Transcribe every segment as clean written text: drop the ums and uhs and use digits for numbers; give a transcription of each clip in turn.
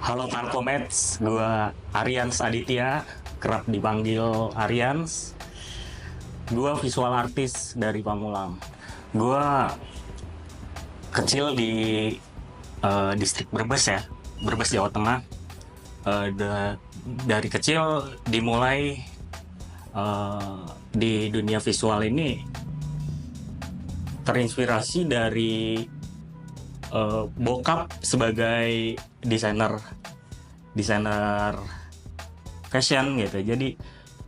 Halo Parkomets, gue Aryans Aditya, kerap dipanggil Aryans. Gue visual artis dari Pamulang. Gue kecil di distrik Brebes ya, Brebes Jawa Tengah. Dari kecil dimulai di dunia visual ini terinspirasi dari bokap sebagai desainer fashion gitu. Jadi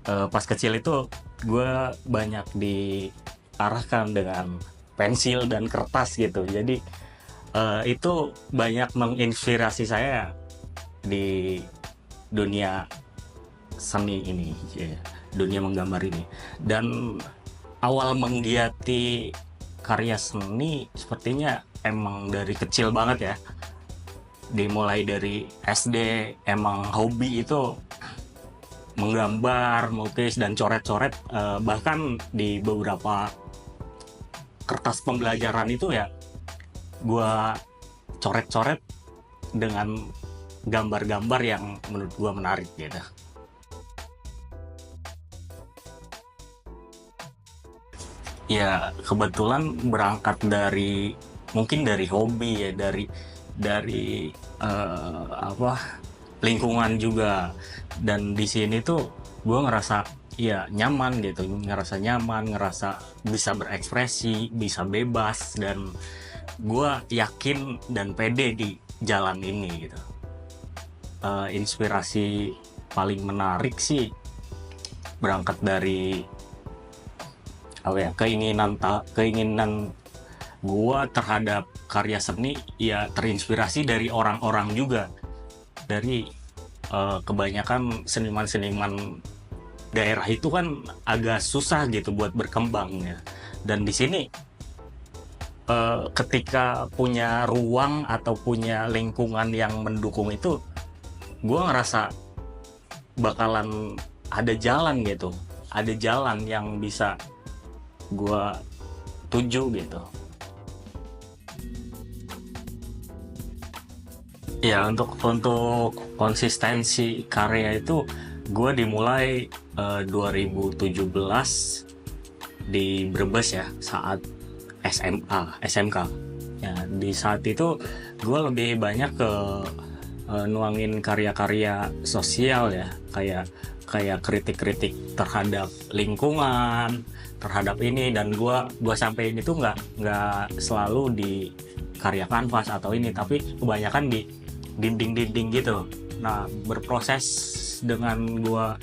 pas kecil itu gue banyak diarahkan dengan pensil dan kertas gitu. Jadi itu banyak menginspirasi saya di dunia seni ini, ya, dunia menggambar ini. Dan awal menggiati karya seni sepertinya emang dari kecil banget ya, dimulai dari SD. Emang hobi itu menggambar, melukis, dan coret-coret. Bahkan di beberapa kertas pembelajaran itu ya gue coret-coret dengan gambar-gambar yang menurut gue menarik gitu. Ya kebetulan berangkat dari mungkin dari hobi ya, dari lingkungan juga. Dan di sini tuh gue ngerasa ya nyaman gitu, ngerasa bisa berekspresi, bisa bebas, dan gue yakin dan pede di jalan ini gitu. Inspirasi paling menarik sih berangkat dari keinginan gua terhadap karya seni, ya terinspirasi dari orang-orang juga, dari kebanyakan seniman-seniman daerah itu kan agak susah gitu buat berkembang ya. Dan di sini ketika punya ruang atau punya lingkungan yang mendukung itu, gua ngerasa bakalan ada jalan gitu, ada jalan yang bisa gue tuju gitu. Ya untuk konsistensi karya itu gue dimulai 2017 di Brebes ya, saat SMK ya. Di saat itu gue lebih banyak ke nuangin karya-karya sosial ya, kayak kritik-kritik terhadap lingkungan, terhadap ini. Dan gua sampein itu nggak selalu di karya kanvas atau ini, tapi kebanyakan di dinding-dinding gitu. Nah, berproses dengan gua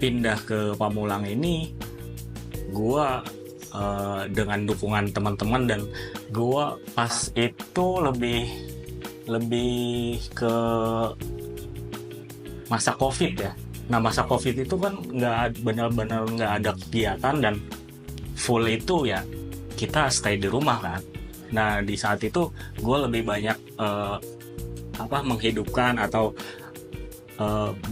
pindah ke Pamulang ini, gua dengan dukungan teman-teman, dan gua pas itu lebih ke masa COVID ya. Nah, masa COVID itu kan benar-benar nggak ada kegiatan, dan full itu ya kita stay di rumah kan. Nah, di saat itu gue lebih banyak menghidupkan atau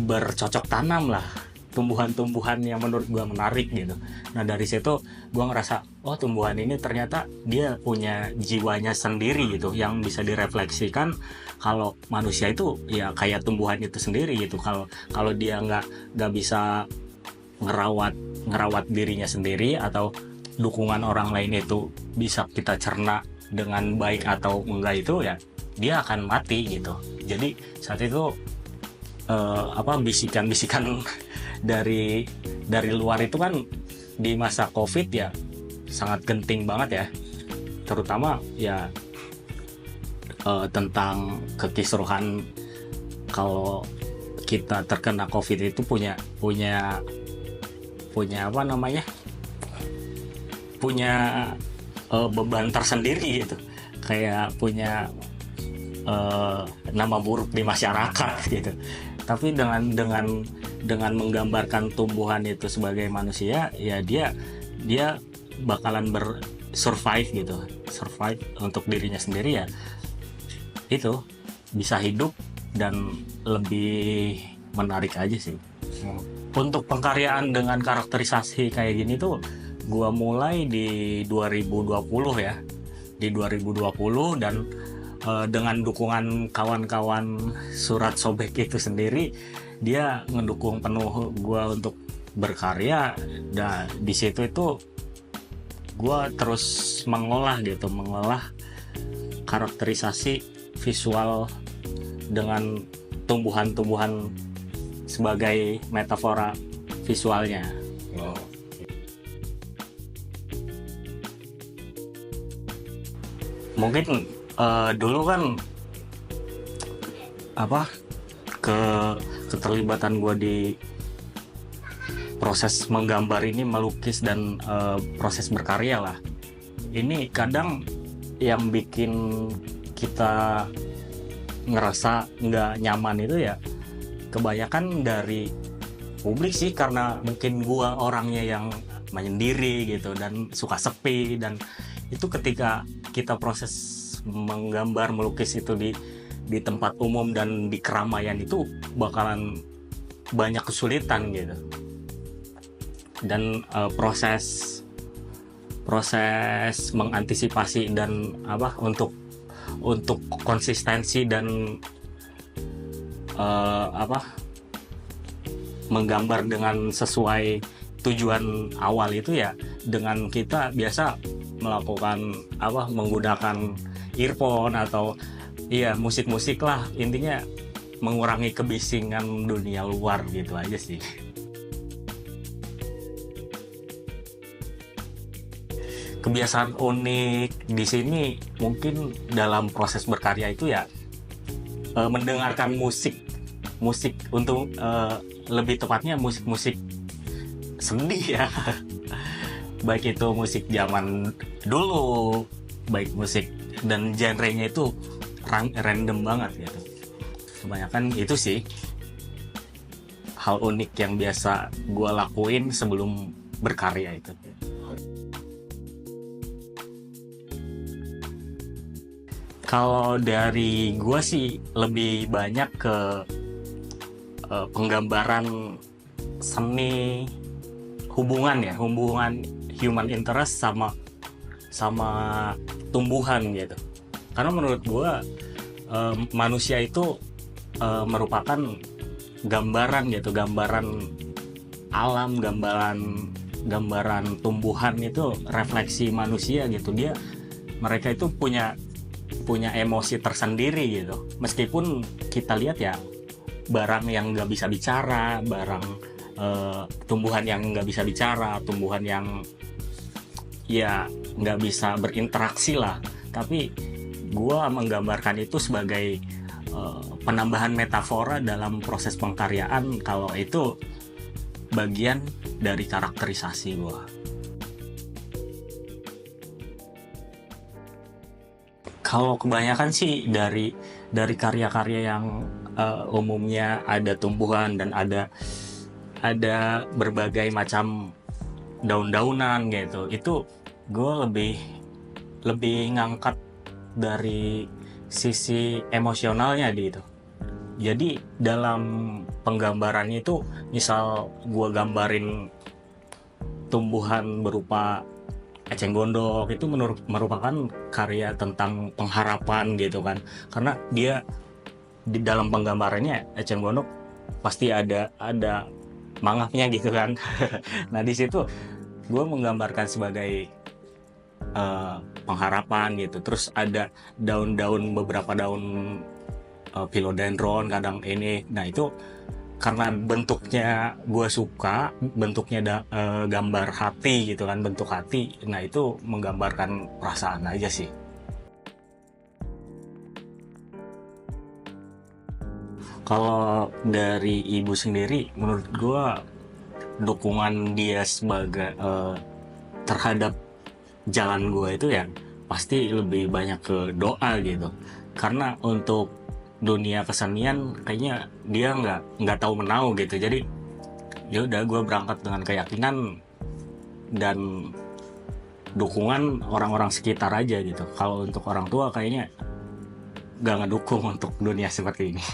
bercocok tanam lah tumbuhan-tumbuhan yang menurut gue menarik gitu. Nah, dari situ gue ngerasa, oh, tumbuhan ini ternyata dia punya jiwanya sendiri gitu, yang bisa direfleksikan kalau manusia itu ya kayak tumbuhan itu sendiri gitu. Kalau dia nggak bisa ngerawat dirinya sendiri, atau dukungan orang lain itu bisa kita cerna dengan baik atau enggak, itu ya dia akan mati gitu. Jadi saat itu bisikan-bisikan dari luar itu kan di masa COVID ya sangat genting banget ya, terutama ya tentang kekisruhan. Kalau kita terkena COVID itu punya beban tersendiri gitu, kayak punya nama buruk di masyarakat gitu. Tapi dengan menggambarkan tumbuhan itu sebagai manusia, ya dia bakalan survive untuk dirinya sendiri ya, itu bisa hidup dan lebih menarik aja sih. Untuk pengkaryaan dengan karakterisasi kayak gini tuh gua mulai di 2020 ya, di 2020. Dan dengan dukungan kawan-kawan Surat Sobek itu sendiri, dia ngedukung penuh gue untuk berkarya. Dan di situ itu gue terus mengolah karakterisasi visual dengan tumbuhan-tumbuhan sebagai metafora visualnya. Oh. Mungkin dulu kan keterlibatan gue di proses menggambar ini, melukis dan proses berkarya lah. Ini kadang yang bikin kita ngerasa nggak nyaman itu ya kebanyakan dari publik sih, karena mungkin gua orangnya yang menyendiri gitu dan suka sepi, dan itu ketika kita proses menggambar melukis itu di tempat umum dan di keramaian itu bakalan banyak kesulitan gitu. Dan proses mengantisipasi dan untuk konsistensi dan menggambar dengan sesuai tujuan awal itu ya dengan kita biasa melakukan menggunakan earphone atau musik-musik lah, intinya mengurangi kebisingan dunia luar gitu aja sih. Kebiasaan unik di sini mungkin dalam proses berkarya itu ya mendengarkan musik untuk lebih tepatnya musik sedih ya. Baik itu musik zaman dulu, baik musik dan genrenya itu random banget gitu. Kebanyakan itu sih hal unik yang biasa gue lakuin sebelum berkarya itu. Kalau dari gue sih lebih banyak ke penggambaran seni hubungan human interest sama tumbuhan gitu. Karena menurut gue manusia itu merupakan gambaran gitu, gambaran alam, gambaran tumbuhan itu refleksi manusia gitu. Mereka itu punya emosi tersendiri gitu. Meskipun kita lihat ya barang yang nggak bisa bicara, tumbuhan yang nggak bisa bicara, tumbuhan yang ya nggak bisa berinteraksi lah. Tapi gua menggambarkan itu sebagai penambahan metafora dalam proses pengkaryaan, kalau itu bagian dari karakterisasi gua. Kalau kebanyakan sih dari karya-karya yang umumnya ada tumbuhan dan ada berbagai macam daun-daunan gitu, itu gue lebih ngangkat dari sisi emosionalnya gitu. Jadi dalam penggambarannya itu, misal gue gambarin tumbuhan berupa eceng gondok, itu merupakan karya tentang pengharapan gitu kan, karena dia di dalam penggambarannya eceng gondok pasti ada mangapnya gitu kan. Nah di situ gue menggambarkan sebagai pengharapan gitu. Terus ada beberapa daun philodendron kadang ini. Nah itu karena bentuknya gue suka, bentuknya gambar hati gitu kan, bentuk hati. Nah itu menggambarkan perasaan aja sih. Kalau dari ibu sendiri, menurut gue dukungan dia sebagai terhadap jalan gue itu ya pasti lebih banyak ke doa gitu. Karena untuk dunia kesenian kayaknya dia nggak tahu menau gitu. Jadi ya udah, gue berangkat dengan keyakinan dan dukungan orang-orang sekitar aja gitu. Kalau untuk orang tua kayaknya nggak ngedukung untuk dunia seperti ini.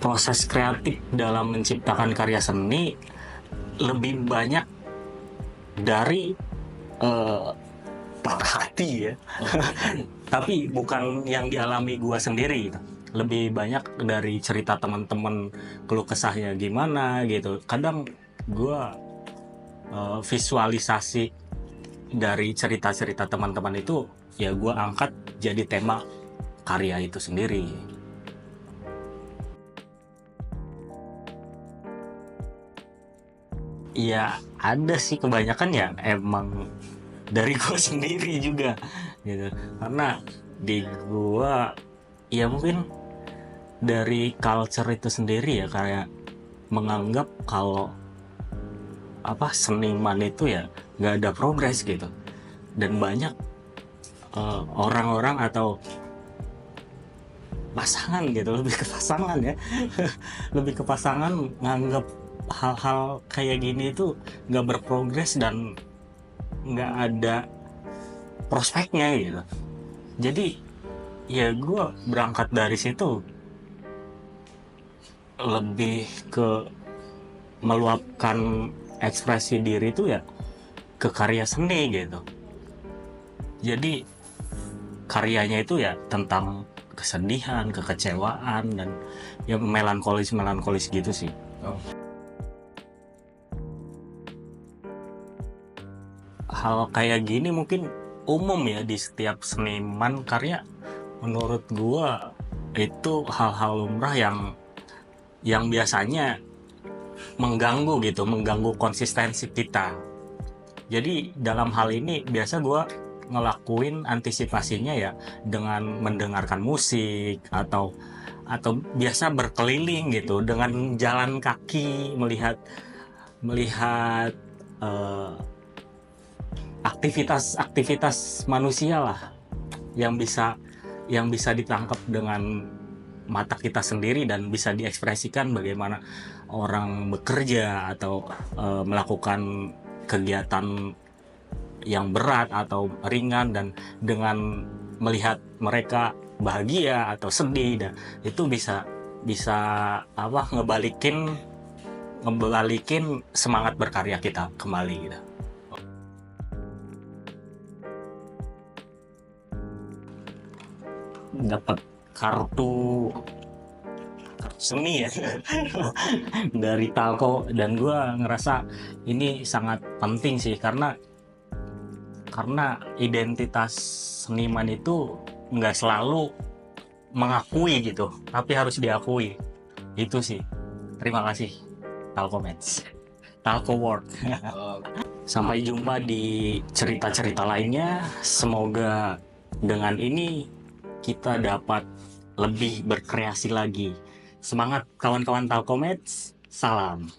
Proses kreatif dalam menciptakan karya seni lebih banyak dari eh, patah hati ya. Tapi bukan yang dialami gua sendiri gitu. Lebih banyak dari cerita teman-teman, keluh kesahnya gimana gitu. Kadang gua visualisasi dari cerita-cerita teman-teman itu ya gua angkat jadi tema karya itu sendiri. Ya ada sih, kebanyakan ya emang dari gua sendiri juga gitu. Karena di gua ya mungkin dari culture itu sendiri ya, kayak menganggap kalau apa seniman itu ya nggak ada progres gitu. Dan banyak orang-orang atau pasangan gitu, lebih ke pasangan ya, lebih ke pasangan nganggap hal-hal kayak gini itu nggak berprogres dan nggak ada prospeknya gitu. Jadi ya gue berangkat dari situ, lebih ke meluapkan ekspresi diri itu ya ke karya seni gitu. Jadi karyanya itu ya tentang kesedihan, kekecewaan, dan ya melankolis gitu sih. Hal kayak gini mungkin umum ya di setiap seniman karya. Menurut gua itu hal-hal lumrah yang biasanya mengganggu konsistensi kita. Jadi dalam hal ini biasa gua ngelakuin antisipasinya ya dengan mendengarkan musik atau biasa berkeliling gitu dengan jalan kaki, melihat melihat eh, aktivitas manusia lah yang bisa ditangkap dengan mata kita sendiri dan bisa diekspresikan bagaimana orang bekerja atau melakukan kegiatan yang berat atau ringan, dan dengan melihat mereka bahagia atau sedih, dan itu bisa apa ngebalikin semangat berkarya kita kembali gitu. Dapat kartu seni ya dari Talco, dan gue ngerasa ini sangat penting sih, karena identitas seniman itu nggak selalu mengakui gitu, tapi harus diakui. Itu sih. Terima kasih Talco Meds, Talco World. Sampai jumpa di cerita-cerita lainnya. Semoga dengan ini kita dapat lebih berkreasi lagi. Semangat kawan-kawan Talco Meds. Salam.